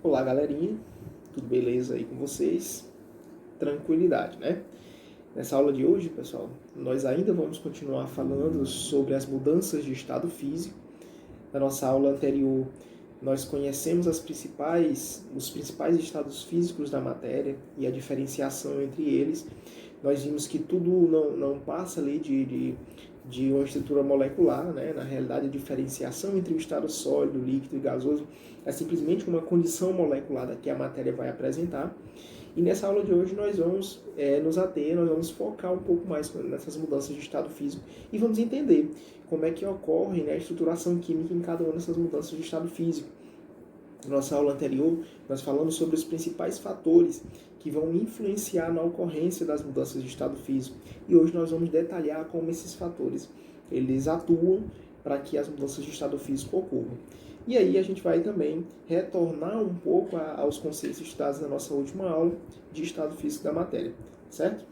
Olá, galerinha, tudo beleza aí com vocês? Tranquilidade, né? Nessa aula de hoje, pessoal, nós ainda vamos continuar falando sobre as mudanças de estado físico. Na nossa aula anterior, nós conhecemos os principais estados físicos da matéria e a diferenciação entre eles. Nós vimos que tudo não passa ali de uma estrutura molecular, né? Na realidade, a diferenciação entre o estado sólido, líquido e gasoso é simplesmente uma condição molecular que a matéria vai apresentar. E nessa aula de hoje nós vamos nós vamos focar um pouco mais nessas mudanças de estado físico e vamos entender como é que ocorre, né, a estruturação química em cada uma dessas mudanças de estado físico. Na nossa aula anterior, nós falamos sobre os principais fatores que vão influenciar na ocorrência das mudanças de estado físico. E hoje nós vamos detalhar como esses fatores eles atuam para que as mudanças de estado físico ocorram. E aí a gente vai também retornar um pouco aos conceitos estudados na nossa última aula de estado físico da matéria, certo?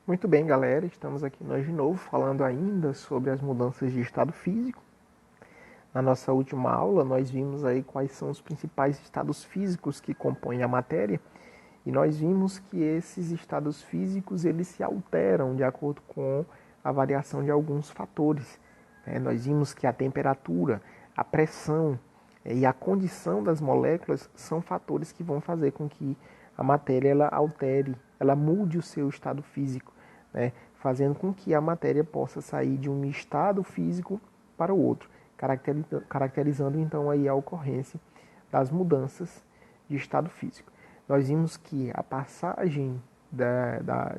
Muito bem, galera, estamos aqui nós de novo falando ainda sobre as mudanças de estado físico. Na nossa última aula, nós vimos aí quais são os principais estados físicos que compõem a matéria e nós vimos que esses estados físicos eles se alteram de acordo com a variação de alguns fatores. Nós vimos que a temperatura, a pressão e a condição das moléculas são fatores que vão fazer com que a matéria ela altere, ela mude o seu estado físico, né? Fazendo com que a matéria possa sair de um estado físico para o outro, caracterizando então aí a ocorrência das mudanças de estado físico. Nós vimos que a passagem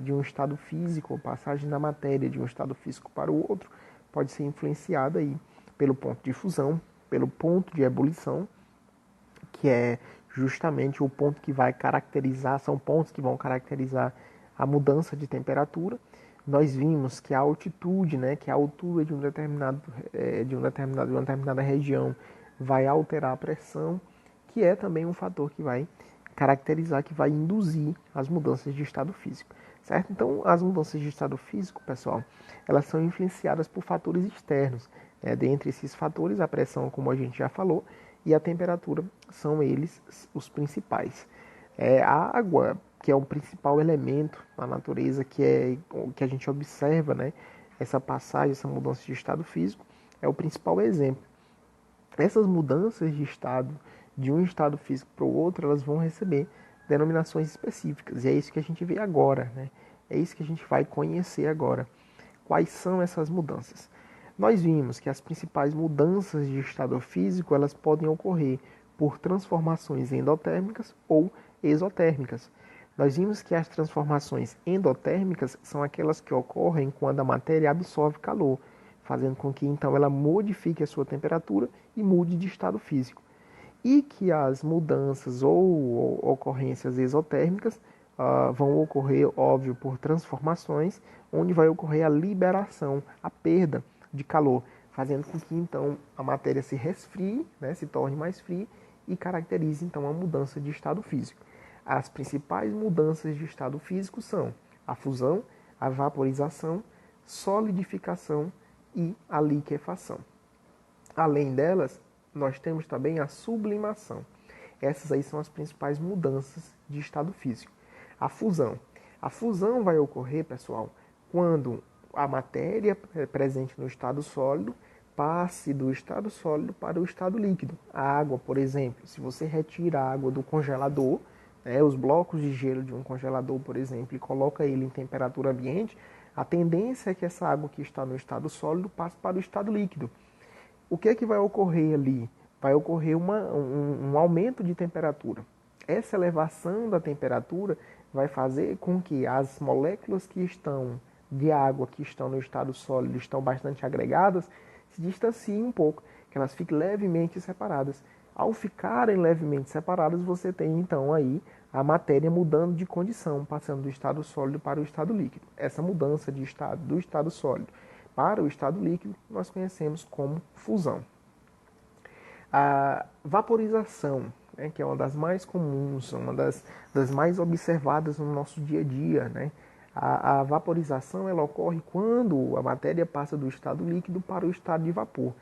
de um estado físico, a passagem da matéria de um estado físico para o outro, pode ser influenciada aí pelo ponto de fusão, pelo ponto de ebulição, que é justamente o ponto que vai caracterizar, são pontos que vão caracterizar a mudança de temperatura. Nós vimos que a altitude, né, que a altura de de uma determinada região vai alterar a pressão, que é também um fator que vai caracterizar, que vai induzir as mudanças de estado físico, certo? Então, as mudanças de estado físico, pessoal, elas são influenciadas por fatores externos. Dentre esses fatores, a pressão, como a gente já falou, e a temperatura são eles os principais. A água, que é o principal elemento na natureza, que a gente observa, né, essa passagem, essa mudança de estado físico, é o principal exemplo. Essas mudanças de estado, de um estado físico para o outro, elas vão receber denominações específicas. E é isso que a gente vê agora, né? É isso que a gente vai conhecer agora. Quais são essas mudanças? Nós vimos que as principais mudanças de estado físico, elas podem ocorrer por transformações endotérmicas ou exotérmicas. Nós vimos que as transformações endotérmicas são aquelas que ocorrem quando a matéria absorve calor, fazendo com que então ela modifique a sua temperatura e mude de estado físico. E que as mudanças ou ocorrências exotérmicas vão ocorrer, óbvio, por transformações, onde vai ocorrer a liberação, a perda de calor, fazendo com que então a matéria se resfrie, né, se torne mais fria e caracterize então a mudança de estado físico. As principais mudanças de estado físico são a fusão, a vaporização, solidificação e a liquefação. Além delas, nós temos também a sublimação. Essas aí são as principais mudanças de estado físico. A fusão. A fusão vai ocorrer, pessoal, quando a matéria presente no estado sólido passe do estado sólido para o estado líquido. A água, por exemplo, se você retira a água do congelador, os blocos de gelo de um congelador, por exemplo, e coloca ele em temperatura ambiente, a tendência é que essa água que está no estado sólido passe para o estado líquido. O que é que vai ocorrer ali? Vai ocorrer um aumento de temperatura. Essa elevação da temperatura vai fazer com que as moléculas que estão de água, que estão no estado sólido, estão bastante agregadas, se distanciem um pouco, que elas fiquem levemente separadas. Ao ficarem levemente separadas, você tem então aí a matéria mudando de condição, passando do estado sólido para o estado líquido. Essa mudança de estado do estado sólido para o estado líquido nós conhecemos como fusão. A vaporização, né, que é uma das mais comuns, uma das mais observadas no nosso dia a dia, né? A vaporização ela ocorre quando a matéria passa do estado líquido para o estado de vapor.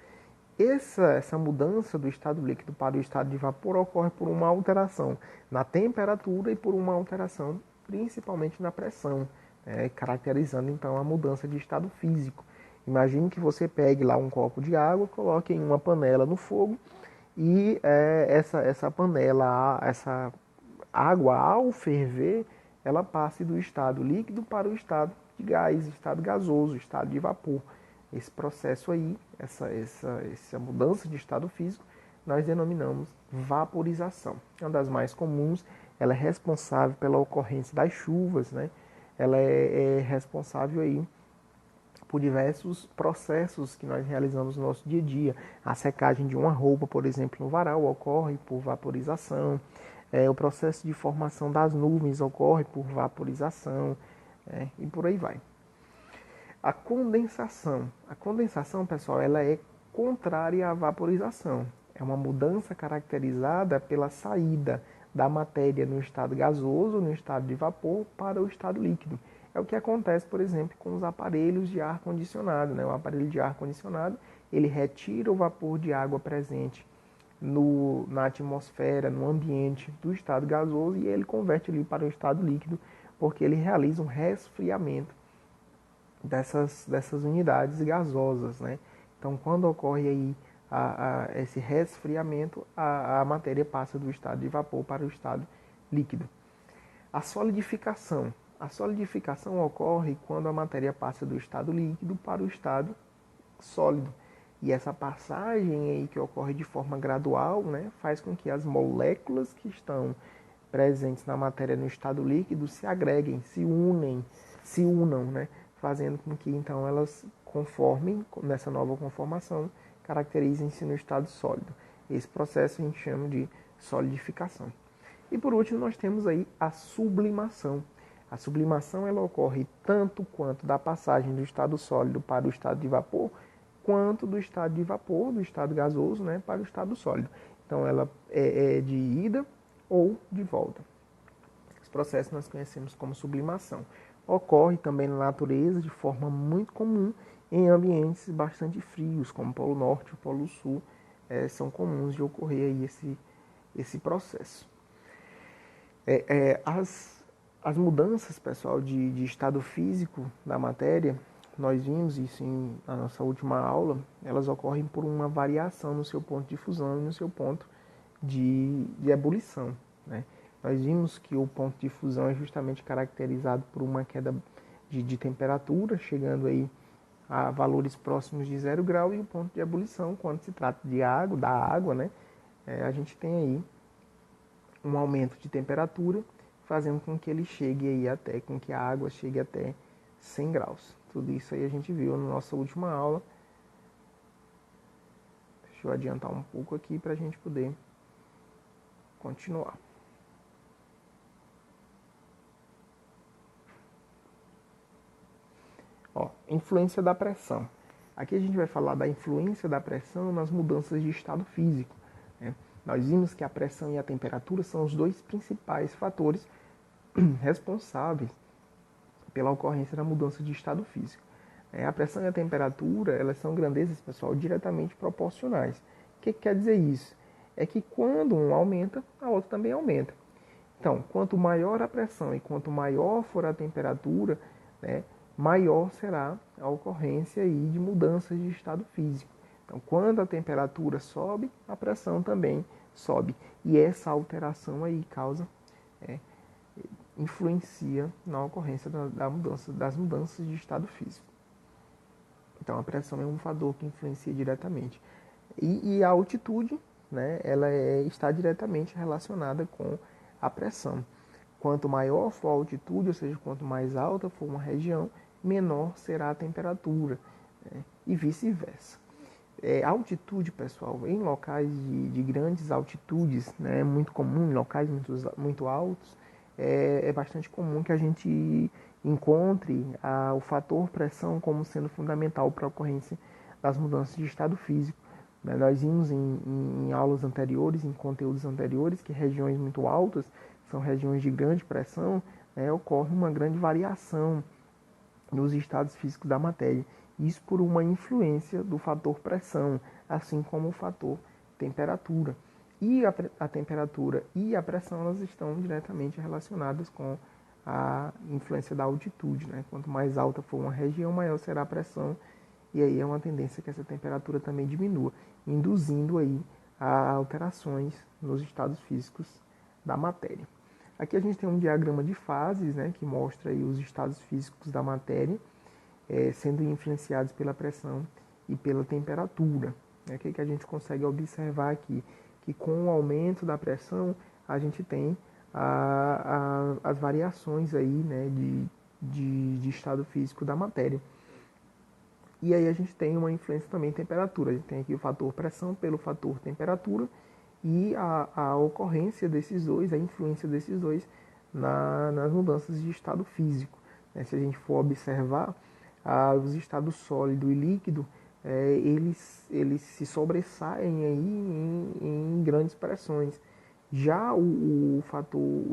Essa mudança do estado líquido para o estado de vapor ocorre por uma alteração na temperatura e por uma alteração principalmente na pressão, né, caracterizando então a mudança de estado físico. Imagine que você pegue lá um copo de água, coloque em uma panela no fogo e essa panela, essa água ao ferver, ela passe do estado líquido para o estado de gás, estado gasoso, estado de vapor. Esse processo aí, essa mudança de estado físico, nós denominamos vaporização. É uma das mais comuns, ela é responsável pela ocorrência das chuvas, né? Ela é responsável aí por diversos processos que nós realizamos no nosso dia a dia. A secagem de uma roupa, por exemplo, no varal, ocorre por vaporização. O processo de formação das nuvens ocorre por vaporização, e por aí vai. A condensação, pessoal, ela é contrária à vaporização. É uma mudança caracterizada pela saída da matéria no estado gasoso, no estado de vapor, para o estado líquido. É o que acontece, por exemplo, com os aparelhos de ar-condicionado, né? O aparelho de ar-condicionado, ele retira o vapor de água presente na atmosfera, no ambiente do estado gasoso e ele converte ele para o estado líquido, porque ele realiza um resfriamento dessas unidades gasosas, né? Então, quando ocorre aí esse resfriamento, a matéria passa do estado de vapor para o estado líquido. A solidificação. A solidificação ocorre quando a matéria passa do estado líquido para o estado sólido. E essa passagem aí que ocorre de forma gradual, né, faz com que as moléculas que estão presentes na matéria no estado líquido se agreguem, se unam, né, fazendo com que então elas conformem nessa nova conformação, caracterizem-se no estado sólido. Esse processo a gente chama de solidificação. E por último nós temos aí a sublimação. A sublimação ela ocorre tanto quanto da passagem do estado sólido para o estado de vapor, quanto do estado de vapor, do estado gasoso, né, para o estado sólido. Então ela é de ida ou de volta. Esse processo nós conhecemos como sublimação. Ocorre também na natureza de forma muito comum em ambientes bastante frios, como o Polo Norte e o Polo Sul, são comuns de ocorrer aí esse processo. As mudanças, pessoal, de estado físico da matéria, nós vimos isso na nossa última aula, elas ocorrem por uma variação no seu ponto de fusão e no seu ponto de ebulição, né? Nós vimos que o ponto de fusão é justamente caracterizado por uma queda de temperatura, chegando aí a valores próximos de 0 grau, e o ponto de ebulição, quando se trata de água, da água, né, a gente tem aí um aumento de temperatura, fazendo com que ele chegue aí até, com que a água chegue até 100 graus. Tudo isso aí a gente viu na nossa última aula. Deixa eu adiantar um pouco aqui para a gente poder continuar. Influência da pressão. Aqui a gente vai falar da influência da pressão nas mudanças de estado físico, né? Nós vimos que a pressão e a temperatura são os dois principais fatores responsáveis pela ocorrência da mudança de estado físico. A pressão e a temperatura, elas são grandezas, pessoal, diretamente proporcionais. O que quer dizer isso? É que quando um aumenta, a outra também aumenta. Então, quanto maior a pressão e quanto maior for a temperatura, né, maior será a ocorrência aí de mudanças de estado físico. Então, quando a temperatura sobe, a pressão também sobe. E essa alteração aí influencia na ocorrência das mudanças de estado físico. Então, a pressão é um fator que influencia diretamente. E a altitude, né, ela está diretamente relacionada com a pressão. Quanto maior for a altitude, ou seja, quanto mais alta for uma região, menor será a temperatura, né, e vice-versa. A altitude, pessoal, em locais de grandes altitudes, né, é muito comum, em locais muito altos, é bastante comum que a gente encontre o fator pressão como sendo fundamental para a ocorrência das mudanças de estado físico. Nós vimos em aulas anteriores, em conteúdos anteriores, que regiões muito altas são regiões de grande pressão, ocorre uma grande variação nos estados físicos da matéria. Isso por uma influência do fator pressão, assim como o fator temperatura. E a temperatura e a pressão, elas estão diretamente relacionadas com a influência da altitude, né? Quanto mais alta for uma região, maior será a pressão, e aí é uma tendência que essa temperatura também diminua, induzindo aí a alterações nos estados físicos da matéria. Aqui a gente tem um diagrama de fases, né, que mostra aí os estados físicos da matéria sendo influenciados pela pressão e pela temperatura. O que a gente consegue observar aqui? Que com o aumento da pressão, a gente tem as variações aí, né, de estado físico da matéria. E aí a gente tem uma influência também em temperatura. A gente tem aqui o fator pressão pelo fator temperatura e a ocorrência desses dois, a influência desses dois nas mudanças de estado físico. Se a gente for observar, os estados sólido e líquido, eles se sobressaem aí em grandes pressões. Já o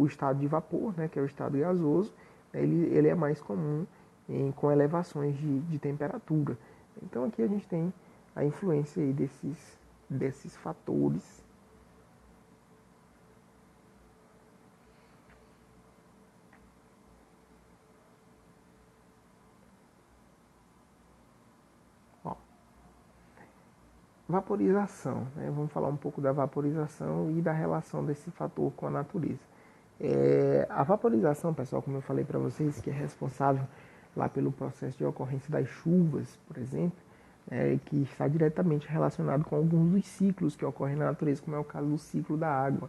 estado de vapor, né, que é o estado gasoso, ele é mais comum com elevações de temperatura. Então aqui a gente tem a influência aí desses fatores. Ó, vaporização, né? Vamos falar um pouco da vaporização e da relação desse fator com a natureza. A vaporização, pessoal, como eu falei para vocês, que é responsável lá pelo processo de ocorrência das chuvas, por exemplo, que está diretamente relacionado com alguns dos ciclos que ocorrem na natureza, como é o caso do ciclo da água.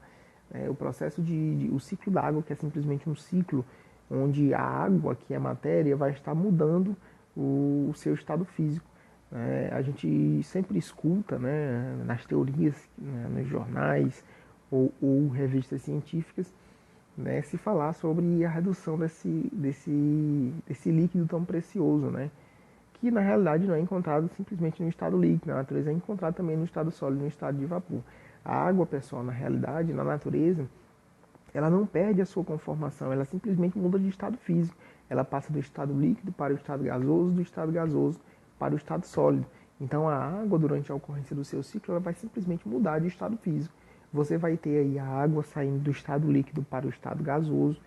O processo o ciclo da água, que é simplesmente um ciclo onde a água, que é matéria, vai estar mudando o seu estado físico. A gente sempre escuta, né, nas teorias, né, nos jornais ou revistas científicas, né, se falar sobre a redução desse líquido tão precioso, né, que na realidade não é encontrado simplesmente no estado líquido, na natureza é encontrado também no estado sólido, no estado de vapor. A água, pessoal, na realidade, na natureza, ela não perde a sua conformação, ela simplesmente muda de estado físico. Ela passa do estado líquido para o estado gasoso, do estado gasoso para o estado sólido. Então a água, durante a ocorrência do seu ciclo, ela vai simplesmente mudar de estado físico. Você vai ter aí a água saindo do estado líquido para o estado gasoso,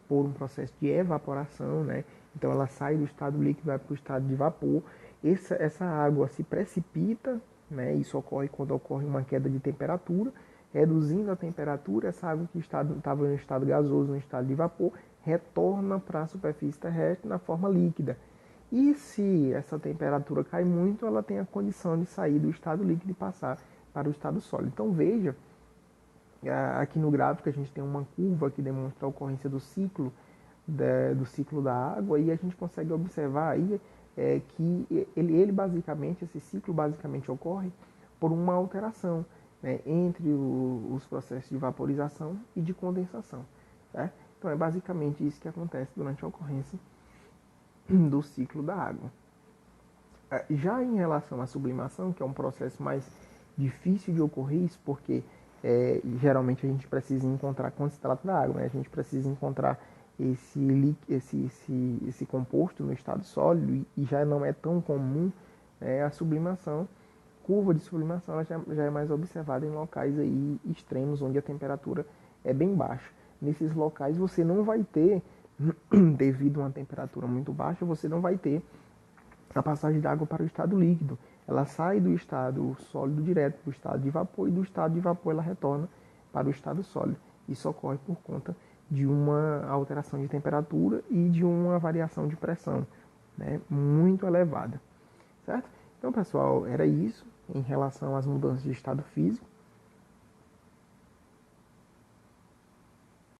por um processo de evaporação, né? Então ela sai do estado líquido e vai para o estado de vapor. Essa água se precipita, né? Isso ocorre quando ocorre uma queda de temperatura. Reduzindo a temperatura, essa água que estava no estado gasoso, no estado de vapor, retorna para a superfície terrestre na forma líquida. E se essa temperatura cai muito, ela tem a condição de sair do estado líquido e passar para o estado sólido. Então veja, aqui no gráfico a gente tem uma curva que demonstra a ocorrência do ciclo da água, e a gente consegue observar aí que ele basicamente, esse ciclo basicamente ocorre por uma alteração, né, entre os processos de vaporização e de condensação. Tá? Então é basicamente isso que acontece durante a ocorrência do ciclo da água. Já em relação à sublimação, que é um processo mais difícil de ocorrer, isso porque geralmente a gente precisa encontrar, quando se trata da água, né, a gente precisa encontrar esse composto no estado sólido, e já não é tão comum a sublimação. Curva de sublimação ela já é mais observada em locais aí extremos, onde a temperatura é bem baixa. Nesses locais você não vai ter, devido a uma temperatura muito baixa, você não vai ter a passagem da água para o estado líquido. Ela sai do estado sólido direto para o estado de vapor, e do estado de vapor ela retorna para o estado sólido. Isso ocorre por conta de uma alteração de temperatura e de uma variação de pressão, né, muito elevada. Certo? Então, pessoal, era isso em relação às mudanças de estado físico.